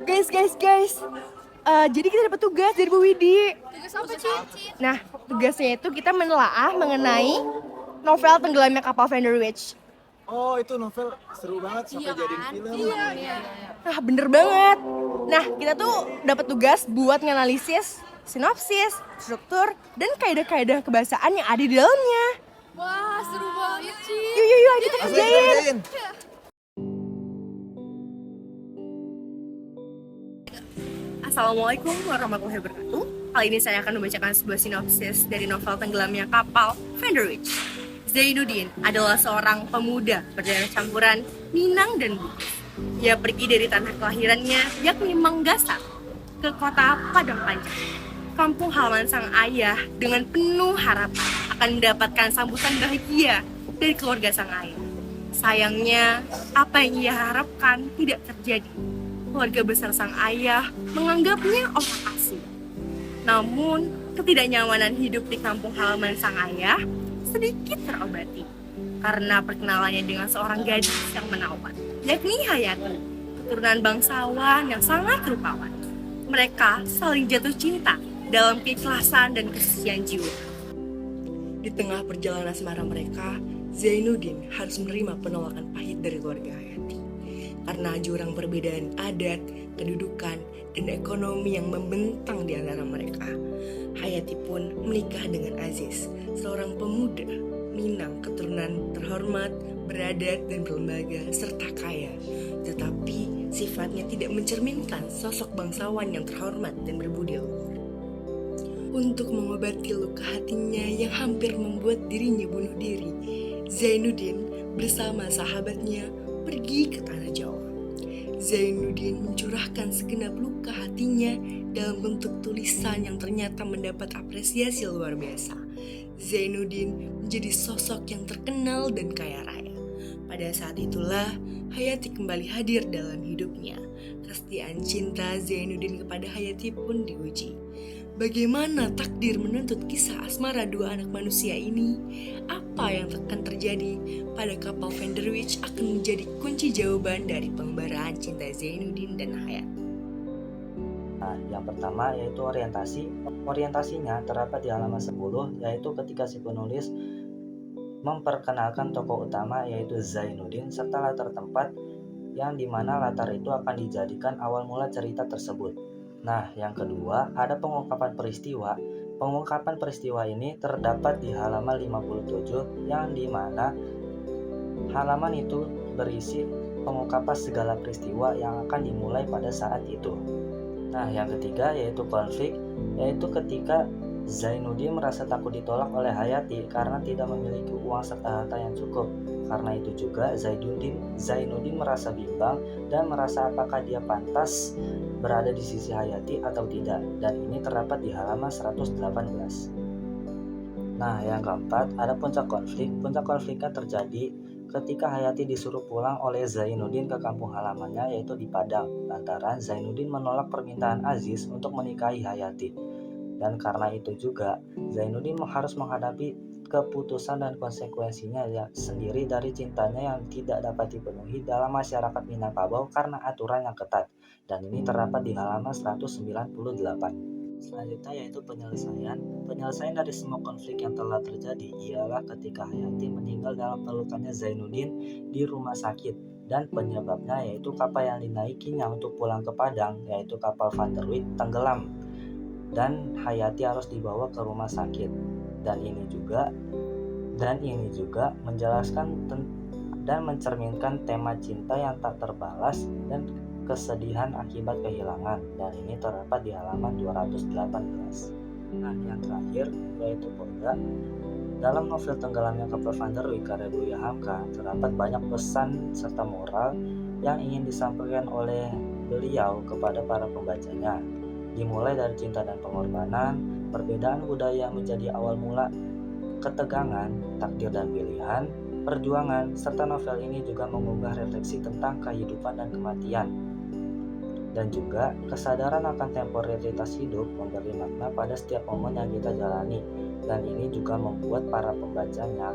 Guys. Jadi kita dapat tugas dari Bu Widi. Tugas apa, Ci? Nah, tugasnya itu kita menelaah mengenai novel Tenggelamnya Kapal Vanderwich. Oh, itu novel seru banget sampai jadiin film. Iya. Nah, bener banget. Nah, kita tuh dapat tugas buat nganalisis sinopsis, struktur, dan kaidah-kaidah kebahasaan yang ada di dalamnya. Wah, seru banget, Ci. Yuk, ayo kita Langsung aja kerjain. kerjain. Assalamualaikum warahmatullahi wabarakatuh. Kali ini saya akan membacakan sebuah sinopsis dari novel Tenggelamnya Kapal Vanderwich. Zainuddin adalah seorang pemuda berdarah campuran Minang dan Bugis. Ia pergi dari tanah kelahirannya, yakni Manggasan, ke kota Padang Panjang, kampung halaman sang ayah, dengan penuh harapan akan mendapatkan sambutan bahagia dari keluarga sang ayah. Sayangnya, apa yang ia harapkan tidak terjadi. Keluarga besar sang ayah menganggapnya orang asing. Namun, ketidaknyamanan hidup di kampung halaman sang ayah sedikit terobati karena perkenalannya dengan seorang gadis yang menawan, yakni Hayati, keturunan bangsawan yang sangat rupawan. Mereka saling jatuh cinta dalam keikhlasan dan kesucian jiwa. Di tengah perjalanan asmara mereka, Zainuddin harus menerima penolakan pahit dari keluarga Hayati karena jurang perbedaan adat, kedudukan, dan ekonomi yang membentang di antara mereka. Hayati pun menikah dengan Aziz, seorang pemuda Minang keturunan terhormat, beradat dan berlembaga, serta kaya. Tetapi sifatnya tidak mencerminkan sosok bangsawan yang terhormat dan berbudi luhur. Untuk mengobati luka hatinya yang hampir membuat dirinya bunuh diri, Zainuddin bersama sahabatnya pergi ke tanah Jawa. Zainuddin mencurahkan segenap luka hatinya dalam bentuk tulisan yang ternyata mendapat apresiasi luar biasa. Zainuddin menjadi sosok yang terkenal dan kaya raya. Pada saat itulah Hayati kembali hadir dalam hidupnya. Kesetiaan cinta Zainuddin kepada Hayati pun diuji. Bagaimana takdir menuntut kisah asmara dua anak manusia ini? Apa yang akan terjadi pada kapal Vanderwich akan menjadi kunci jawaban dari pengembaraan cinta Zainuddin dan Hayati. Nah, yang pertama yaitu orientasi. Orientasinya terdapat di halaman 10, yaitu ketika si penulis memperkenalkan tokoh utama yaitu Zainuddin serta latar tempat yang dimana latar itu akan dijadikan awal mula cerita tersebut. Nah, yang kedua ada pengungkapan peristiwa. Pengungkapan peristiwa ini terdapat di halaman 57 yang dimana halaman itu berisi pengungkapan segala peristiwa yang akan dimulai pada saat itu. Nah, yang ketiga yaitu konflik, yaitu ketika Zainuddin merasa takut ditolak oleh Hayati karena tidak memiliki uang serta harta yang cukup. Karena itu juga Zainuddin merasa bimbang dan merasa apakah dia pantas berada di sisi Hayati atau tidak. Dan ini terdapat di halaman 118. Nah, yang keempat ada puncak konflik. Puncak konfliknya terjadi ketika Hayati disuruh pulang oleh Zainuddin ke kampung halamannya yaitu di Padang, lantaran Zainuddin menolak permintaan Aziz untuk menikahi Hayati. Dan karena itu juga Zainuddin harus menghadapi keputusan dan konsekuensinya sendiri dari cintanya yang tidak dapat dipenuhi dalam masyarakat Minangkabau karena aturan yang ketat. Dan ini terdapat di halaman 198. Selanjutnya yaitu penyelesaian. Penyelesaian dari semua konflik yang telah terjadi ialah ketika Hayati meninggal dalam pelukannya Zainuddin di rumah sakit, dan penyebabnya yaitu kapal yang dinaikinya untuk pulang ke Padang yaitu kapal Vanderwich tenggelam dan Hayati harus dibawa ke rumah sakit. Dan ini juga menjelaskan dan mencerminkan tema cinta yang tak terbalas dan kesedihan akibat kehilangan, dan ini terdapat di halaman 218. Nah, yang terakhir yaitu Polda. Dalam novel Tenggelamnya Kapal Vanderwich karya Buya Hamka terdapat banyak pesan serta moral yang ingin disampaikan oleh beliau kepada para pembacanya. Dimulai dari cinta dan pengorbanan, perbedaan budaya menjadi awal mula ketegangan, takdir dan pilihan, perjuangan, serta novel ini juga mengunggah refleksi tentang kehidupan dan kematian. Dan juga kesadaran akan temporalitas hidup memberi makna pada setiap momen yang kita jalani. Dan ini juga membuat para pembacanya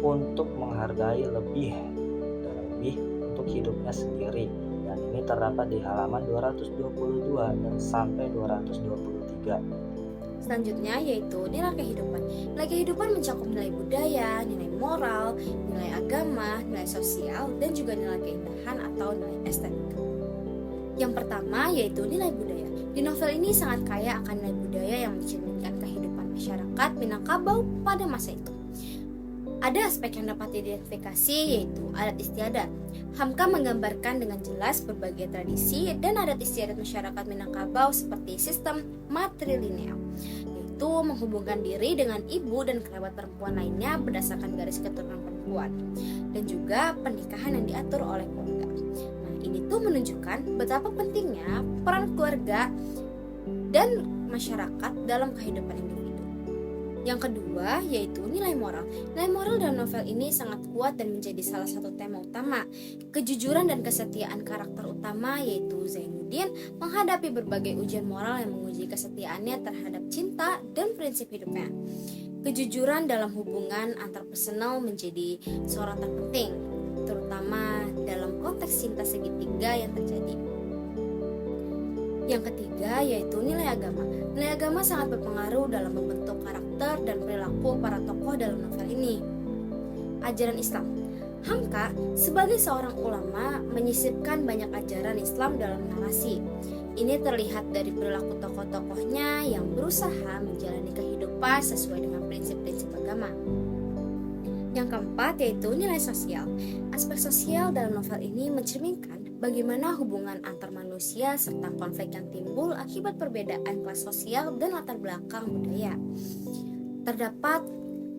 untuk menghargai lebih dan lebih untuk hidupnya sendiri yang ini terdapat di halaman 222 dan sampai 223. Selanjutnya yaitu nilai kehidupan. Nilai kehidupan mencakup nilai budaya, nilai moral, nilai agama, nilai sosial, dan juga nilai keindahan atau nilai estetika. Yang pertama yaitu nilai budaya. Di novel ini sangat kaya akan nilai budaya yang mencerminkan kehidupan masyarakat Minangkabau pada masa itu. Ada aspek yang dapat diidentifikasi yaitu adat istiadat. Hamka menggambarkan dengan jelas berbagai tradisi dan adat istiadat masyarakat Minangkabau seperti sistem matrilineal, yaitu menghubungkan diri dengan ibu dan kerabat perempuan lainnya berdasarkan garis keturunan perempuan, dan juga pernikahan yang diatur oleh keluarga. Nah, ini tuh menunjukkan betapa pentingnya peran keluarga dan masyarakat dalam kehidupan individu. Yang kedua yaitu nilai moral. Nilai moral dalam novel ini sangat kuat dan menjadi salah satu tema utama. Kejujuran dan kesetiaan karakter utama yaitu Zainuddin menghadapi berbagai ujian moral yang menguji kesetiaannya terhadap cinta dan prinsip hidupnya. Kejujuran dalam hubungan antar personal menjadi sorotan terpenting, terutama dalam konteks cinta segitiga yang terjadi. Yang ketiga yaitu nilai agama. Nilai agama sangat berpengaruh dalam membentuk karakter dan perilaku para tokoh dalam novel ini. Ajaran Islam. Hamka sebagai seorang ulama menyisipkan banyak ajaran Islam dalam narasi. Ini terlihat dari perilaku tokoh-tokohnya yang berusaha menjalani kehidupan sesuai dengan prinsip-prinsip agama. Yang keempat yaitu nilai sosial. Aspek sosial dalam novel ini mencerminkan bagaimana hubungan antar manusia serta konflik yang timbul akibat perbedaan kelas sosial dan latar belakang budaya. Terdapat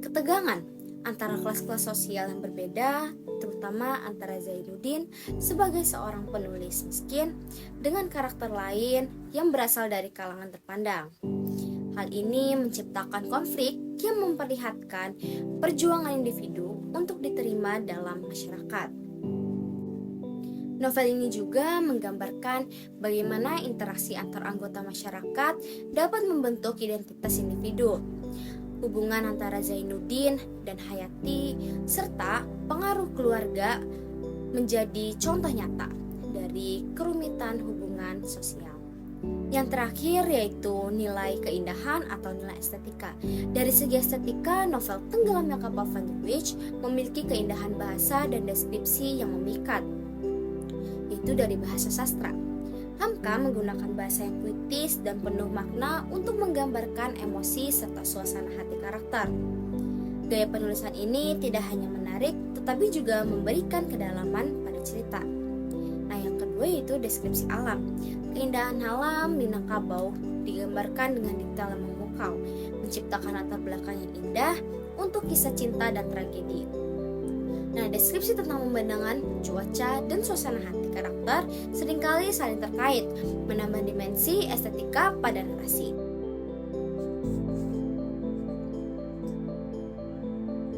ketegangan antara kelas-kelas sosial yang berbeda, terutama antara Zainuddin sebagai seorang penulis miskin dengan karakter lain yang berasal dari kalangan terpandang. Hal ini menciptakan konflik yang memperlihatkan perjuangan individu untuk diterima dalam masyarakat. Novel ini juga menggambarkan bagaimana interaksi antar anggota masyarakat dapat membentuk identitas individu. Hubungan antara Zainuddin dan Hayati serta pengaruh keluarga menjadi contoh nyata dari kerumitan hubungan sosial. Yang terakhir yaitu nilai keindahan atau nilai estetika. Dari segi estetika, novel Tenggelamnya Kapal Van der Wijk memiliki keindahan bahasa dan deskripsi yang memikat, yaitu dari bahasa sastra. Hamka menggunakan bahasa yang puitis dan penuh makna untuk menggambarkan emosi serta suasana hati karakter. Gaya penulisan ini tidak hanya menarik, tetapi juga memberikan kedalaman pada cerita. Nah, yang kedua yaitu deskripsi alam. Keindahan alam Minangkabau digambarkan dengan detail yang memukau, menciptakan latar belakang yang indah untuk kisah cinta dan tragedi. Nah, deskripsi tentang pemandangan, cuaca, dan suasana hati karakter seringkali saling terkait, menambah dimensi estetika pada narasi.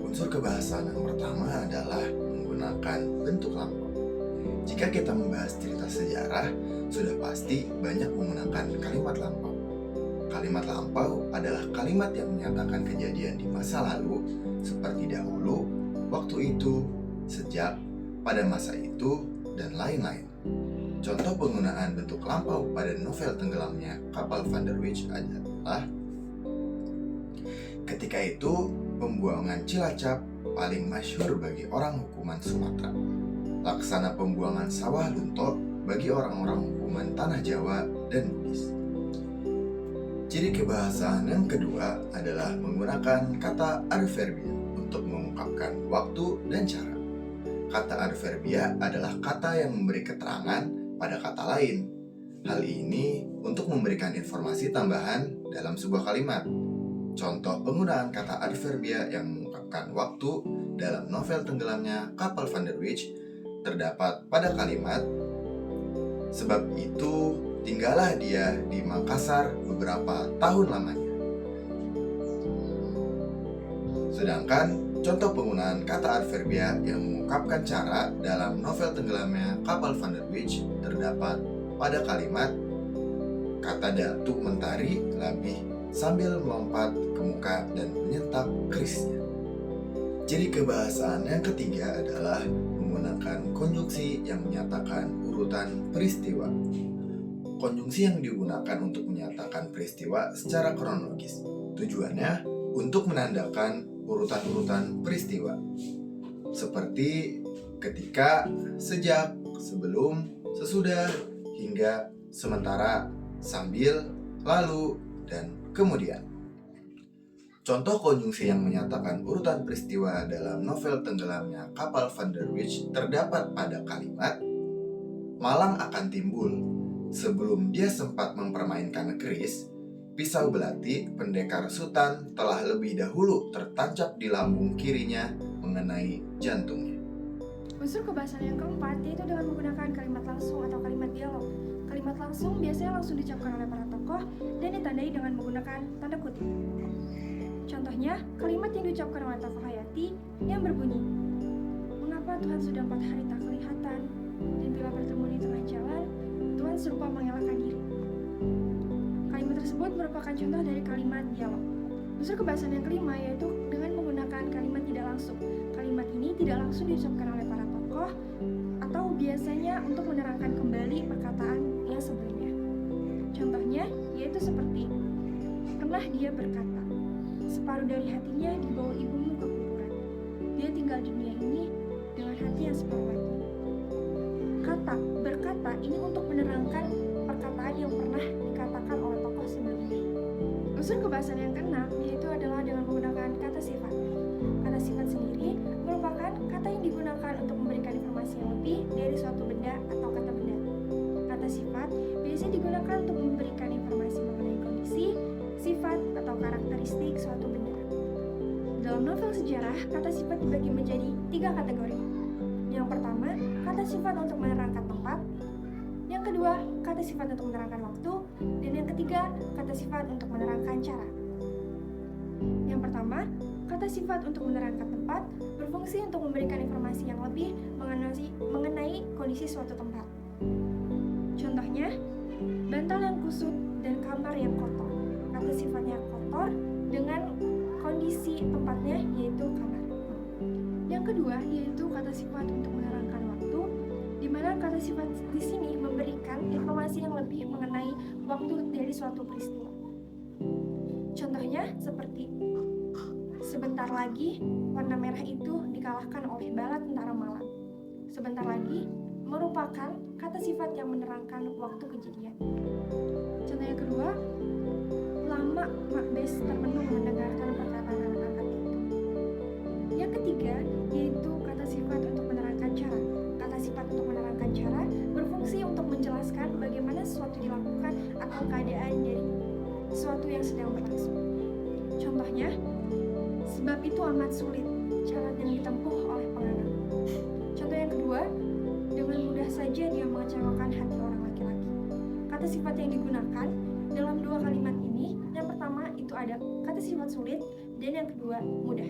Unsur kebahasaan yang pertama adalah menggunakan bentuk lampau. Jika kita membahas cerita sejarah, sudah pasti banyak menggunakan kalimat lampau. Kalimat lampau adalah kalimat yang menyatakan kejadian di masa lalu, seperti dahulu, waktu itu, sejak, pada masa itu, dan lain-lain. Contoh penggunaan bentuk lampau pada novel Tenggelamnya Kapal Van der Wijk adalah ketika itu pembuangan Cilacap paling masyhur bagi orang hukuman Sumatera. Laksana pembuangan sawah lunto bagi orang-orang hukuman Tanah Jawa dan Bugis. Ciri kebahasaan yang kedua adalah menggunakan kata adverbia untuk mengungkapkan waktu dan cara. Kata adverbia adalah kata yang memberi keterangan pada kata lain. Hal ini untuk memberikan informasi tambahan dalam sebuah kalimat. Contoh penggunaan kata adverbia yang mengungkapkan waktu dalam novel Tenggelamnya Kapal Van der Wijk terdapat pada kalimat, sebab itu tinggallah dia di Makassar beberapa tahun lamanya. Sedangkan contoh penggunaan kata adverbia yang mengungkapkan cara dalam novel Tenggelamnya Kapal Van der Wijk terdapat pada kalimat, kata Datuk Mentari Labih sambil melompat ke muka dan menyentak kerisnya. Ciri kebahasaan yang ketiga adalah menggunakan konjungsi yang menyatakan urutan peristiwa. Konjungsi yang digunakan untuk menyatakan peristiwa secara kronologis. Tujuannya untuk menandakan urutan-urutan peristiwa. Seperti ketika, sejak, sebelum, sesudah, hingga, sementara, sambil, lalu, dan kemudian. Contoh konjungsi yang menyatakan urutan peristiwa dalam novel Tenggelamnya Kapal Van der Wijk terdapat pada kalimat malang akan timbul. Sebelum dia sempat mempermainkan keris, pisau belati pendekar Sutan telah lebih dahulu tertancap di lambung kirinya mengenai jantungnya. Unsur kebahasan yang keempat yaitu dengan menggunakan kalimat langsung atau kalimat dialog. Kalimat langsung biasanya langsung diucapkan oleh para tokoh dan ditandai dengan menggunakan tanda kutip. Contohnya, kalimat yang diucapkan oleh tokoh Hayati yang berbunyi, "Mengapa Tuhan sudah 4 hari tak kelihatan, dan bila bertemu di tengah jalan, Tuhan serupa mengelakkan diri." Kalimat tersebut merupakan contoh dari kalimat dialog. Unsur kebahasan yang kelima yaitu dengan menggunakan kalimat tidak langsung. Kalimat ini tidak langsung diucapkan oleh para tokoh atau biasanya untuk menerangkan kembali perkataan yang sebelumnya. Contohnya yaitu seperti, pernah dia berkata, separuh dari hatinya dibawa ibumu ke kuburan. Dia tinggal di dunia ini dengan hati yang separuh lagi. Kata berkata ini untuk menerangkan perkataan yang pernah dikatakan oleh tokoh sebelumnya. Unsur kebahasan yang keenam yaitu adalah dengan menggunakan kata sifat. Kata sifat sendiri merupakan kata yang digunakan untuk memberikan informasi yang lebih dari suatu benda atau kata benda. Kata sifat biasanya digunakan untuk memberikan informasi mengenai kondisi, sifat, atau karakteristik suatu benda. Dalam novel sejarah, kata sifat dibagi menjadi 3 kategori. Yang pertama, kata sifat untuk menerangkan tempat. Yang kedua, kata sifat untuk menerangkan waktu. Dan yang ketiga, kata sifat untuk menerangkan cara. Yang pertama, kata sifat untuk menerangkan tempat berfungsi untuk memberikan informasi yang lebih mengenai kondisi suatu tempat. Contohnya, bantal yang kusut dan kamar yang kotor. Kata sifatnya kotor dengan kondisi tempatnya yaitu kamar. Yang kedua yaitu kata sifat untuk menerangkan waktu, di mana kata sifat di sini memberikan informasi yang lebih mengenai waktu dari suatu peristiwa. Contohnya seperti sebentar lagi warna merah itu dikalahkan oleh bala tentara Malang. Sebentar lagi merupakan kata sifat yang menerangkan waktu kejadian. Contoh yang kedua, lama Mak Bes termenung mendengarkan perkataan anak-anak itu. Yang ketiga yaitu kata sifat untuk menerangkan cara. Kata sifat untuk menerangkan cara berfungsi untuk menjelaskan bagaimana sesuatu dilakukan atau keadaan dari sesuatu yang sedang berlangsung. Contohnya, sebab itu amat sulit jalan yang ditempuh oleh penganut. Contoh yang kedua, dengan mudah saja dia mengecewakan hati orang laki-laki. Kata sifat yang digunakan dalam 2 kalimat ini, yang pertama itu ada kata sifat sulit dan yang kedua mudah.